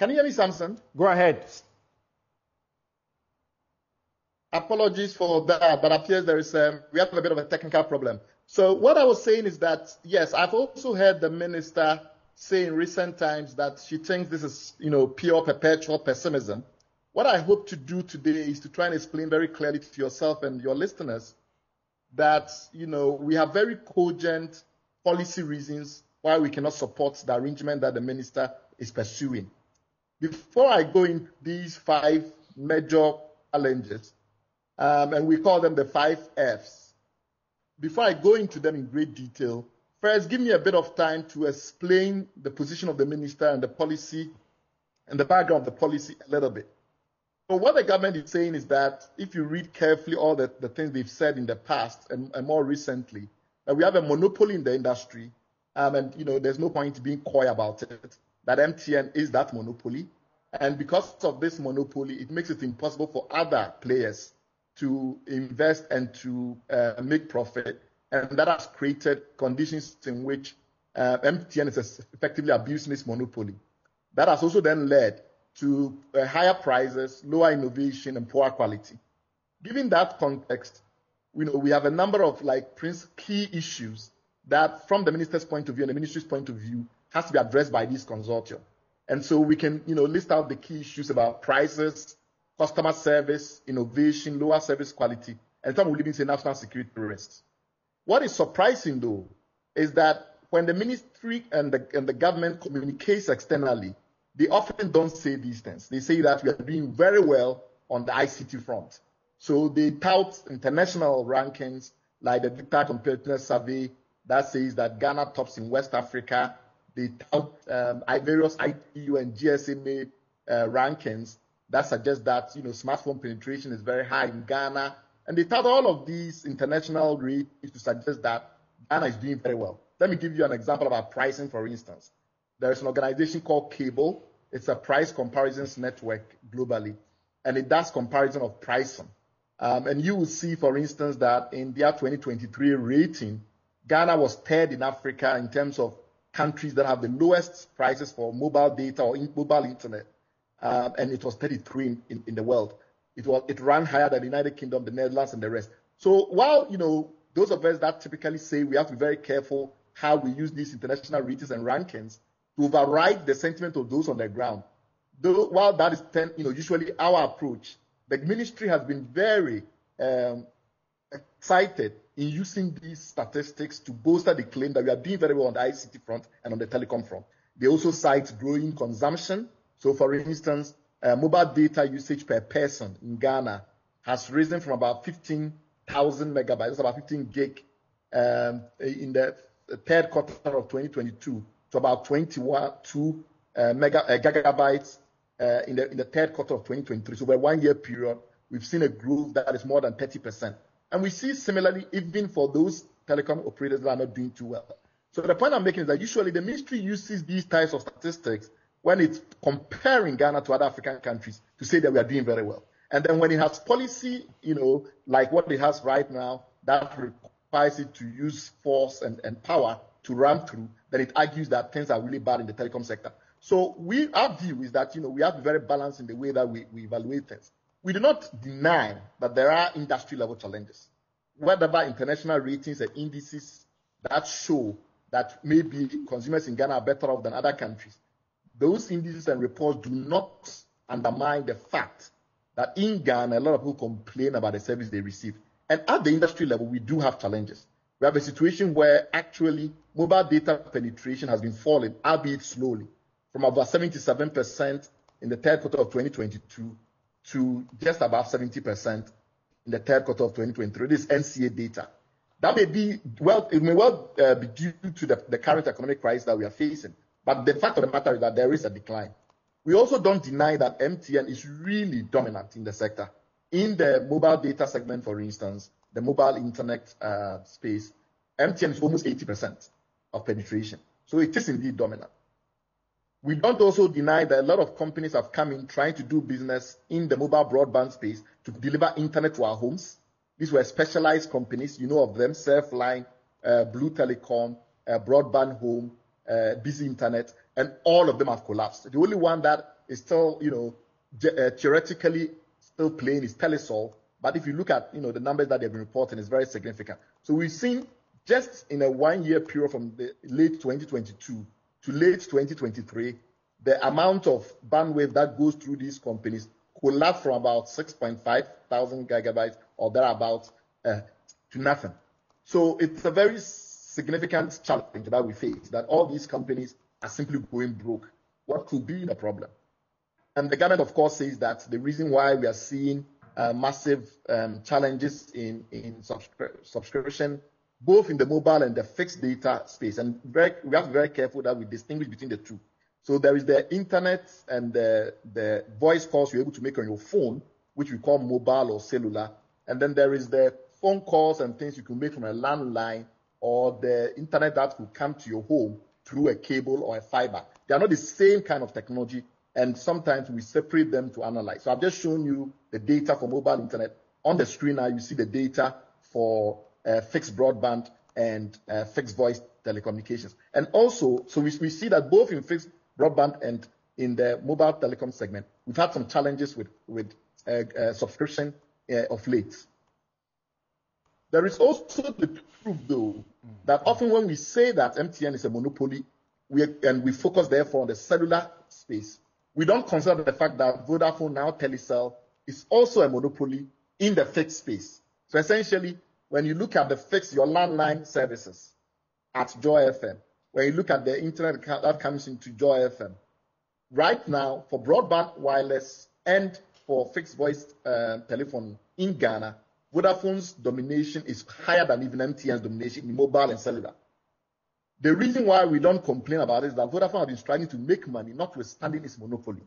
Can you hear me, Samson? Go ahead. Apologies for that, but appears we have a bit of a technical problem. So what I was saying is that, yes, I've also heard the minister say in recent times that she thinks this is, pure perpetual pessimism. What I hope to do today is to try and explain very clearly to yourself and your listeners that, we have very cogent policy reasons why we cannot support the arrangement that the minister is pursuing. Before I go into these 5 major challenges, and we call them the 5 Fs, before I go into them in great detail, first give me a bit of time to explain the position of the minister and the policy and the background of the policy a little bit. So what the government is saying is that if you read carefully all the things they've said in the past and more recently, that we have a monopoly in the industry, and there's no point being coy about it, that MTN is that monopoly. And because of this monopoly, it makes it impossible for other players to invest and to make profit. And that has created conditions in which MTN is effectively abusing this monopoly. That has also then led to higher prices, lower innovation, and poor quality. Given that context, we have a number of key issues that, from the minister's point of view and the ministry's point of view, has to be addressed by this consortium. And so we can, list out the key issues about prices, customer service, innovation, lower service quality, and some will even say national security risks. What is surprising, though, is that when the ministry and the government communicates externally, they often don't say these things. They say that we are doing very well on the ICT front. So they tout international rankings like the Data Competitiveness Survey that says that Ghana tops in West Africa. They tout various ITU and GSMA rankings that suggest that smartphone penetration is very high in Ghana. And they tout all of these international rates to suggest that Ghana is doing very well. Let me give you an example about pricing, for instance. There is an organization called Cable. It's a price comparisons network globally, and it does comparison of pricing. And you will see, for instance, that in their 2023 rating, Ghana was 3rd in Africa in terms of countries that have the lowest prices for mobile data or mobile internet, and it was 33 in the world. It ran higher than the United Kingdom, the Netherlands, and the rest. So while those of us that typically say we have to be very careful how we use these international ratings and rankings to override the sentiment of those on the ground, though while that is usually our approach, the ministry has been very excited in using these statistics to bolster the claim that we are doing very well on the ICT front and on the telecom front. They also cite growing consumption. So, for instance, mobile data usage per person in Ghana has risen from about 15,000 megabytes, that's about 15 gig, in the 3rd quarter of 2022 to about 22 gigabytes in the 3rd quarter of 2023. So, over a 1-year period, we've seen a growth that is more than 30%. And we see similarly, even for those telecom operators that are not doing too well. So the point I'm making is that usually the ministry uses these types of statistics when it's comparing Ghana to other African countries to say that we are doing very well. And then when it has policy, like what it has right now, that requires it to use force and power to run through, then it argues that things are really bad in the telecom sector. So our view is that, we have to be very balanced in the way that we evaluate things. We do not deny that there are industry-level challenges, whether by international ratings and indices that show that maybe consumers in Ghana are better off than other countries. Those indices and reports do not undermine the fact that in Ghana, a lot of people complain about the service they receive. And at the industry level, we do have challenges. We have a situation where actually mobile data penetration has been falling, albeit slowly, from about 77% in the 3rd quarter of 2022 to just above 70% in the 3rd quarter of 2023. This is NCA data. That may be, it may be due to the current economic crisis that we are facing. But the fact of the matter is that there is a decline. We also don't deny that MTN is really dominant in the sector. In the mobile data segment, for instance, the mobile internet space, MTN is almost 80% of penetration. So it is indeed dominant. We don't also deny that a lot of companies have come in trying to do business in the mobile broadband space to deliver internet to our homes. These were specialized companies, of them, Surfline, Blue Telecom, Broadband Home, Busy Internet. and all of them have collapsed. The only one that is still, theoretically still playing is Telesol. But if you look at, the numbers that they've been reporting, it's very significant. So we've seen just in a 1 year period from the late 2022 to late 2023, the amount of bandwidth that goes through these companies collapsed from about 6.5 thousand gigabytes or thereabouts to nothing. So it's a very significant challenge that we face, that all these companies are simply going broke. What could be the problem? And the government, of course, says that the reason why we are seeing massive challenges in subscription, both in the mobile and the fixed data space. And we have to be very careful that we distinguish between the two. So there is the internet and the voice calls you're able to make on your phone, which we call mobile or cellular. And then there is the phone calls and things you can make from a landline or the internet that will come to your home through a cable or a fiber. They are not the same kind of technology, and sometimes we separate them to analyze. So I've just shown you the data for mobile internet. On the screen now, you see the data for fixed broadband and fixed voice telecommunications. And also, so we see that both in fixed broadband and in the mobile telecom segment, we've had some challenges with subscription of late. There is also the truth, though, that often when we say that MTN is a monopoly, and we focus therefore on the cellular space, we don't consider the fact that Vodafone, now Telecel, is also a monopoly in the fixed space. So essentially, when you look at the fixed, your landline services at Joy FM, when you look at the internet that comes into Joy FM, right now, for broadband, wireless, and for fixed voice telephone in Ghana, Vodafone's domination is higher than even MTN's domination in mobile and cellular. The reason why we don't complain about it is that Vodafone has been striving to make money, notwithstanding its monopoly.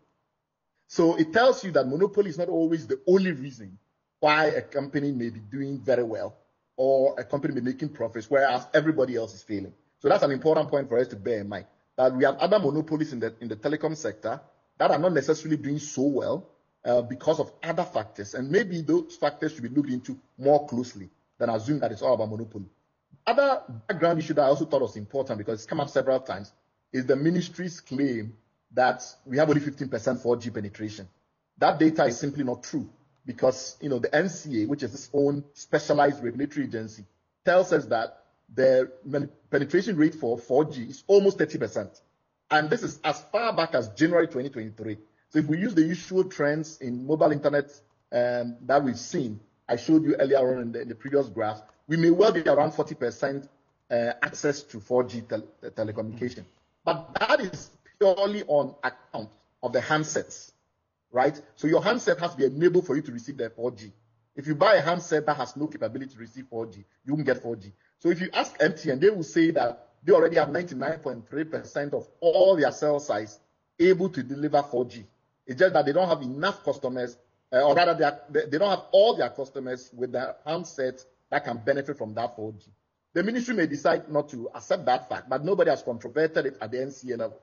So it tells you that monopoly is not always the only reason why a company may be doing very well or a company may be making profits, whereas everybody else is failing. So that's an important point for us to bear in mind, that we have other monopolies in the telecom sector that are not necessarily doing so well because of other factors. And maybe those factors should be looked into more closely than assume that it's all about monopoly. Other background issue that I also thought was important, because it's come up several times, is the ministry's claim that we have only 15% 4G penetration. That data is simply not true, because the NCA, which is its own specialized regulatory agency, tells us that the penetration rate for 4G is almost 30%. And this is as far back as January 2023. So if we use the usual trends in mobile internet that we've seen, I showed you earlier on in the previous graph, we may well be around 40% access to 4G telecommunication. But that is purely on account of the handsets, right? So your handset has to be enabled for you to receive the 4G. If you buy a handset that has no capability to receive 4G, you won't get 4G. So if you ask MTN, they will say that they already have 99.3% of all their cell sites able to deliver 4G. It's just that they don't have enough customers, or rather they don't have all their customers with their handsets that can benefit from that 4G. The ministry may decide not to accept that fact, but nobody has controverted it at the NCA level.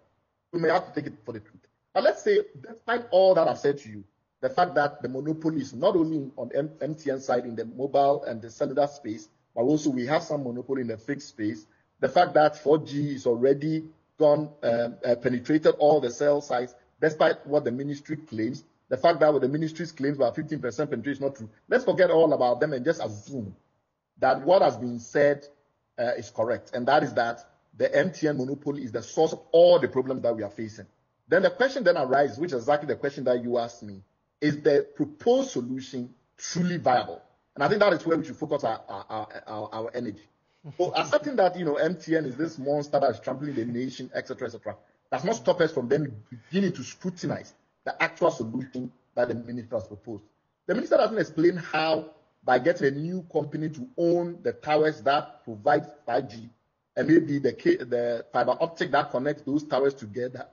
We may have to take it for the truth. But let's say, despite all that I've said to you, the fact that the monopoly is not only on MTN side in the mobile and the cellular space, but also we have some monopoly in the fixed space. The fact that 4G is already gone, penetrated all the cell sites, despite what the ministry claims. The fact that what the ministry's claims about 15% penetration is not true. Let's forget all about them and just assume that what has been said is correct, and that is that the MTN monopoly is the source of all the problems that we are facing. Then the question then arises, which is exactly the question that you asked me, is the proposed solution truly viable? And I think that is where we should focus our energy. So accepting that MTN is this monster that is trampling the nation, etc., does not stop us from then beginning to scrutinize the actual solution that the minister has proposed. The minister doesn't explain how, by getting a new company to own the towers that provide 5G, and maybe the fiber optic that connects those towers together,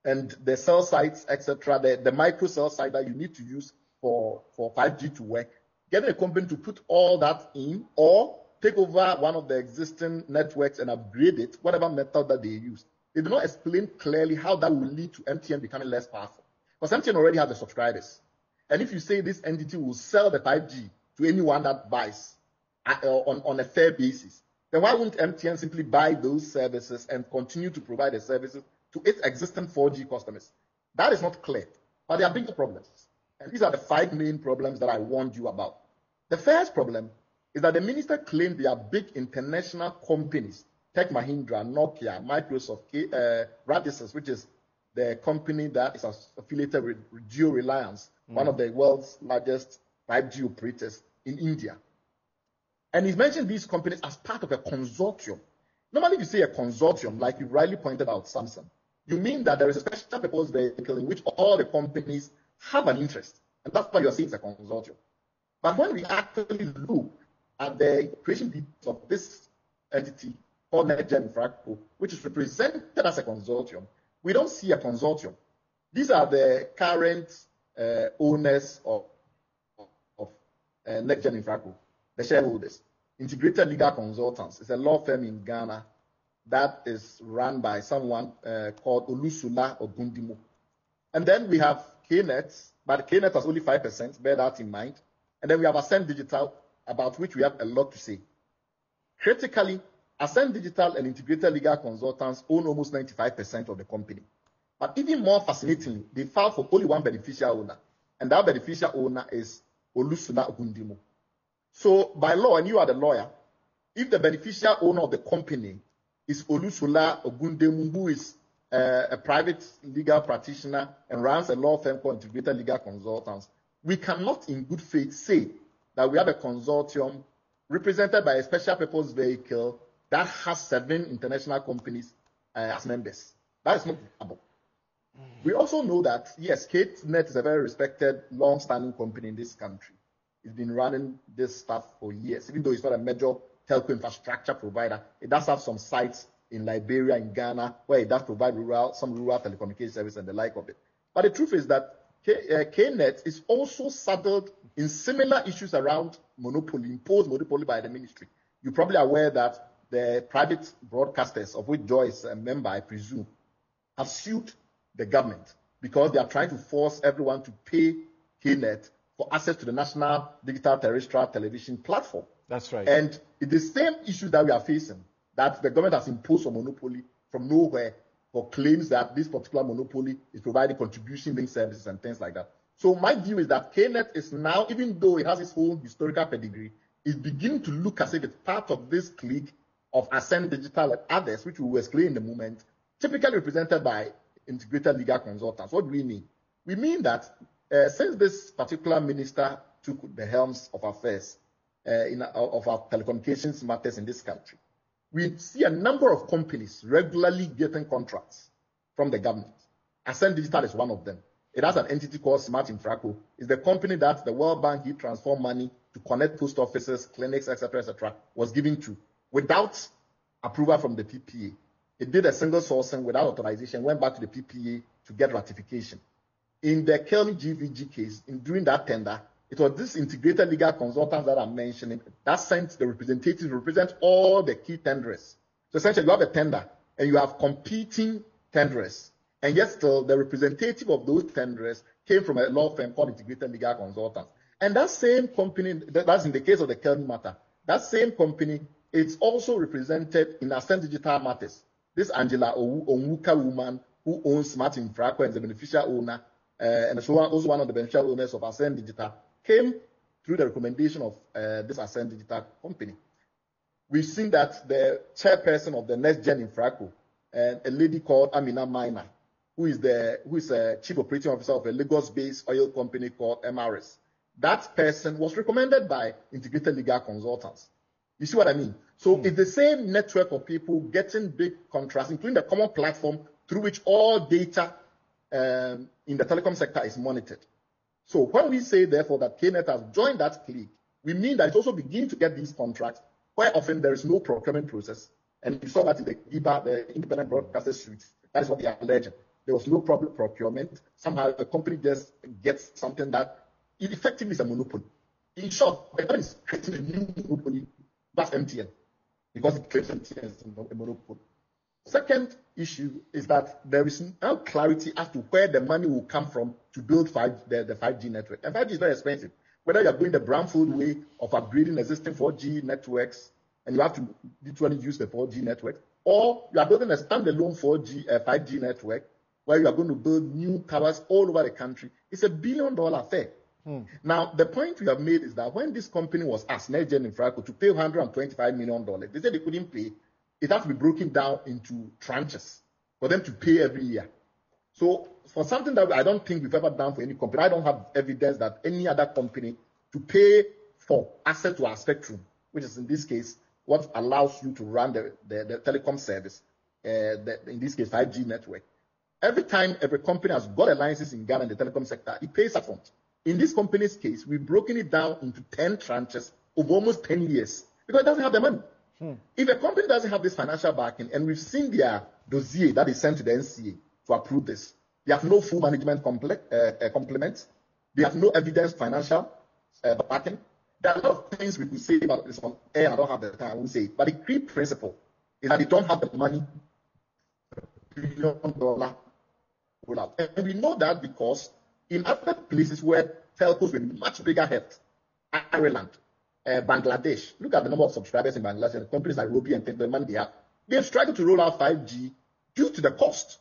and the cell sites, etc., the micro cell site that you need to use for 5G to work, getting a company to put all that in, or take over one of the existing networks and upgrade it, whatever method that they use. They do not explain clearly how that will lead to MTN becoming less powerful. Because MTN already has the subscribers. And if you say this entity will sell the 5G to anyone that buys on a fair basis, then why wouldn't MTN simply buy those services and continue to provide the services to its existing 4G customers. That is not clear, but there are bigger problems. And these are the 5 main problems that I warned you about. The first problem is that the minister claimed there are big international companies, Tech Mahindra, Nokia, Microsoft, Radisys, which is the company that is affiliated with Geo Reliance, one of the world's largest 5G operators in India. And he's mentioned these companies as part of a consortium. Normally, if you say a consortium, like you rightly pointed out, Samson, you mean that there is a special purpose vehicle in which all the companies have an interest. And that's why you're saying it's a consortium. But when we actually look at the creation details of this entity called NextGen Infraco, which is represented as a consortium, we don't see a consortium. These are the current owners of NextGen Infraco, the shareholders. Integrated Legal Consultants is a law firm in Ghana that is run by someone called Olusula Ogundimu. And then we have KNet, but KNet has only 5%, bear that in mind. And then we have Ascend Digital, about which we have a lot to say. Critically, Ascend Digital and Integrated Legal Consultants own almost 95% of the company. But even more fascinatingly, they filed for only one beneficial owner, and that beneficial owner is Olusula Ogundimu. So by law, and you are the lawyer, if the beneficial owner of the company is Olusula Ogundimu, who is a private legal practitioner and runs a law firm called Integrated Legal Consultants, we cannot in good faith say that we have a consortium represented by a special purpose vehicle that has 7 international companies as members. That is not viable. We also know that, yes, KNet is a very respected, long-standing company in this country. It's been running this stuff for years. Even though it's not a major telco infrastructure provider, it does have some sites in Liberia, in Ghana, where it does provide some rural telecommunication service and the like of it. But the truth is that KNet is also saddled in similar issues around monopoly, imposed monopoly by the ministry. You're probably aware that the private broadcasters, of which Joy is a member, I presume, have sued the government because they are trying to force everyone to pay KNet for access to the national digital terrestrial television platform. That's right. And it's the same issue that we are facing, that the government has imposed a monopoly from nowhere for claims that this particular monopoly is providing contribution-linked services and things like that. So my view is that KNet is now, even though it has its own historical pedigree, is beginning to look as if it's part of this clique of Ascend Digital and others, which we will explain in a moment, typically represented by Integrated Legal Consultants. What do we mean? We mean that since this particular minister took the helms of affairs of our telecommunications matters in this country, we see a number of companies regularly getting contracts from the government. Ascend Digital is one of them. It has an entity called Smart Infraco. It's the company that the World Bank Heat Transfer money to connect post offices, clinics, etc., was given to without approval from the PPA. It did a single sourcing without authorization, went back to the PPA to get ratification. In the Kelly GVG case, during that tender, it was this Integrated Legal Consultants that I'm mentioning that sent the representatives to represent all the key tenderers. So essentially, you have a tender and you have competing tenderers. And yet still, the representative of those tenderers came from a law firm called Integrated Legal Consultants. And that same company, that's in the case of the Kelly matter, that same company is also represented in Ascend Digital Matters. This Angela Onwuka woman who owns Smart Infraco and is the beneficial owner, and so also one of the beneficial owners of Ascend Digital, came through the recommendation of this Ascend Digital company. We've seen that the chairperson of the NextGen Infraco, a lady called Amina Maina, who is a chief operating officer of a Lagos-based oil company called MRS. That person was recommended by Integrated Legal Consultants. You see what I mean? So it's the same network of people getting big contracts, including the common platform through which all data in the telecom sector is monitored. So when we say, therefore, that KNet has joined that clique, we mean that it's also beginning to get these contracts where often there is no procurement process. And you saw that in the IBA, the Independent Broadcaster Suite. That is what they are alleging. There was no problem procurement. Somehow the company just gets something that effectively is a monopoly. In short, the government is creating a new monopoly, that's MTN, because it creates MTN as a monopoly. Second issue is that there is no clarity as to where the money will come from to build the 5G network. And 5G is very expensive. Whether you're going the brownfield way of upgrading existing 4G networks, and you have to literally use the 4G network, or you are building a standalone 5G network where you are going to build new towers all over the country. It's $1 billion affair. Now, the point we have made is that when this company was asked, NextGen Infraco, to pay $125 million, they said they couldn't pay. It has to be broken down into tranches for them to pay every year. So for something that I don't think we've ever done for any company, I don't have evidence that any other company to pay for access to our spectrum, which is in this case what allows you to run the telecom service, in this case 5G network. Every time every company has got a license in Ghana in the telecom sector, it pays upfront. In this company's case, we've broken it down into 10 tranches of almost 10 years because it doesn't have the money. If a company doesn't have this financial backing, and we've seen their dossier that is sent to the NCA to approve this, they have no full management complement, they have no evidence financial backing. There are a lot of things we could say about this on air. I don't have the time, I won't say it. But the key principle is that they don't have the money, $1 billion rollout. And we know that because in other places where telcos with much bigger heft, Ireland, Bangladesh, look at the number of subscribers in Bangladesh, and companies like Robi and the money they've struggled to roll out 5G due to the cost.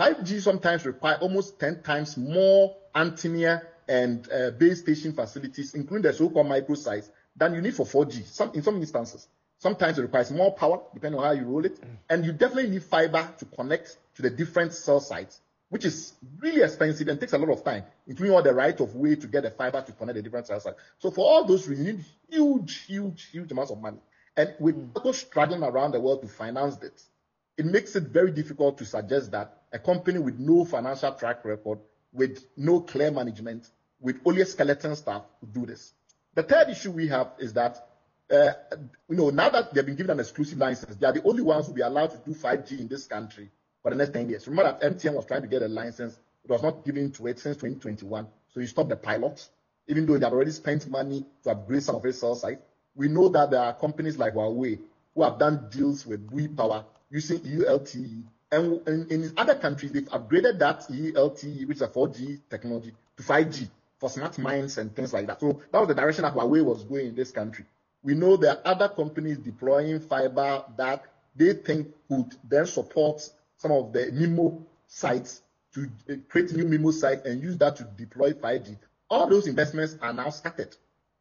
5G sometimes require almost 10 times more antenna and base station facilities, including the so-called microsites, than you need for 4G. In some instances, sometimes it requires more power, depending on how you roll it, and you definitely need fiber to connect to the different cell sites, which is really expensive and takes a lot of time, including all the right of way to get the fiber to connect the different cell sites. So for all those reasons, you need huge amounts of money. And with people struggling around the world to finance this, it makes it very difficult to suggest that a company with no financial track record, with no clear management, with only a skeleton staff would do this. The third issue we have is that, now that they've been given an exclusive license, they are the only ones who will be allowed to do 5G in this country for the next 10 years. Remember that MTN was trying to get a license. It was not given to it since 2021. So you stopped the pilot, even though they have already spent money to upgrade some of its cell sites. We know that there are companies like Huawei who have done deals with Bui Power using EU LTE. And in other countries, they've upgraded that EU LTE, which is a 4G technology, to 5G for smart mines and things like that. So that was the direction that Huawei was going in this country. We know there are other companies deploying fiber that they think could then support some of the MIMO sites to create new MIMO sites and use that to deploy 5G. All those investments are now started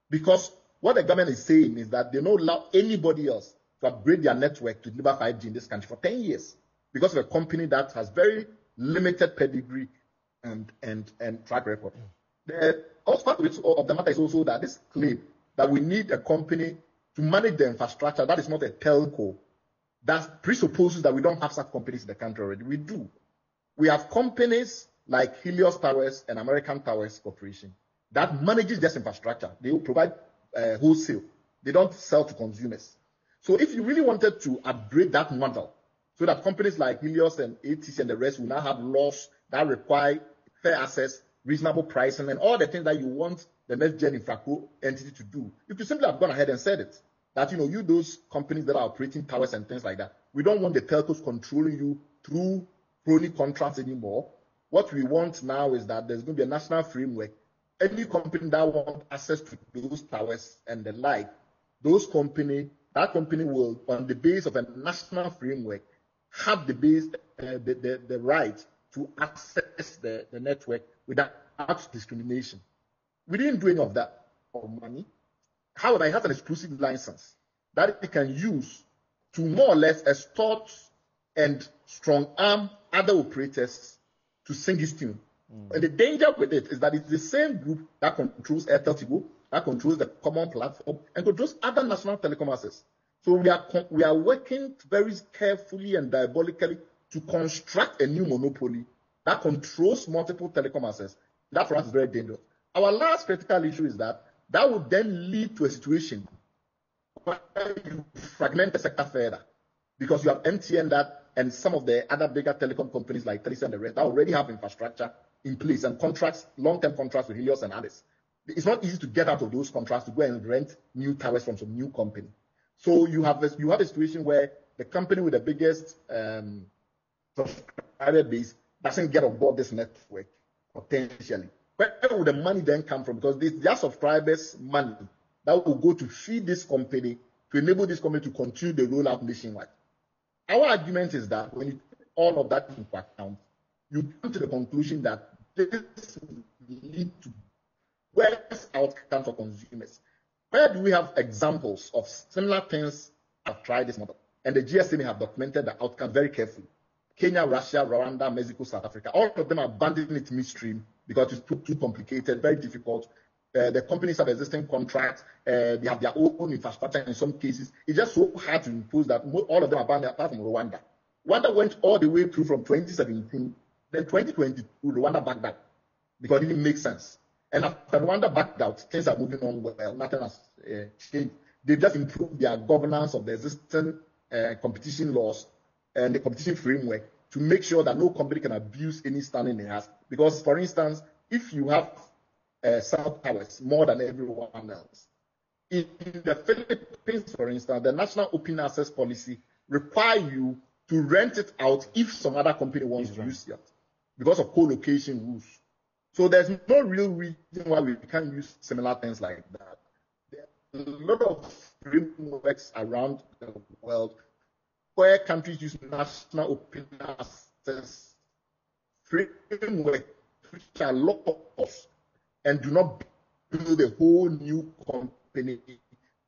because what the government is saying is that they don't allow anybody else to upgrade their network to deliver 5G in this country for 10 years because of a company that has very limited pedigree and track record. The also part of the matter is also that this claim that we need a company to manage the infrastructure that is not a telco, that presupposes that we don't have such companies in the country already. We do. We have companies like Helios Towers and American Towers Corporation that manages this infrastructure. They will provide wholesale. They don't sell to consumers. So if you really wanted to upgrade that model so that companies like Helios and ATC and the rest will now have laws that require fair access, reasonable pricing, and all the things that you want the NextGen Infraco entity to do, you could simply have gone ahead and said it. That, you those companies that are operating towers and things like that, we don't want the telcos controlling you through crony contracts anymore. What we want now is that there's going to be a national framework. Any company that wants access to those towers and the like, that company will, on the basis of a national framework, have the right to access the network without discrimination. We didn't do any of that for money. However, it has an exclusive license that it can use to more or less extort and strong arm other operators to sing his tune. And the danger with it is that it's the same group that controls Airtel Tigo, that controls the common platform, and controls other national telecom assets. So we are working very carefully and diabolically to construct a new monopoly that controls multiple telecom assets. That for us is very dangerous. Our last critical issue is that would then lead to a situation where you fragment the sector further because you have MTN and some of the other bigger telecom companies like Telisa and the rest that already have infrastructure in place and contracts, long-term contracts with Helios and others. It's not easy to get out of those contracts to go and rent new towers from some new company. So you have a situation where the company with the biggest subscriber base doesn't get on board this network potentially. Where would the money then come from? Because their subscribers' money that will go to feed this company, to enable this company to continue the rollout nationwide. our argument is that when you take all of that into account, you come to the conclusion that this will lead to worse outcomes for consumers. Where do we have examples of similar things that have tried this model? And the GSA have documented the outcome very carefully. Kenya, Russia, Rwanda, Mexico, South Africa, all of them abandoned it midstream because it's too complicated, very difficult. The companies have existing contracts. They have their own infrastructure in some cases. It's just so hard to impose that all of them abandoned apart from Rwanda. Rwanda went all the way through from 2017. Then 2022, Rwanda backed out because it didn't make sense. And after Rwanda backed out, things are moving on well. Nothing has changed. They've just improved their governance of the existing competition laws and the competition framework to make sure that no company can abuse any standing it has. Because, for instance, if you have cell towers more than everyone else, in the Philippines, for instance, the National Open Access Policy requires you to rent it out if some other company wants to use it because of co-location rules. So there's no real reason why we can't use similar things like that. There are a lot of frameworks around the world where countries use national open access framework, which are laws, and do not build a whole new company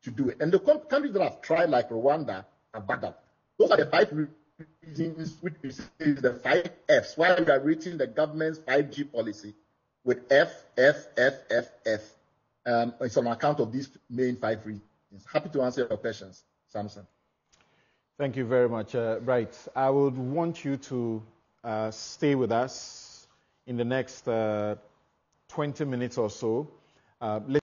to do it. And the countries that have tried, like Rwanda, have backed up. Those are the 5 reasons which is the 5 Fs, why we are reaching the government's 5G policy with F. It's on account of these main 5 reasons. Happy to answer your questions, Samson. Thank you very much. Right. I would want you to stay with us in the next 20 minutes or so.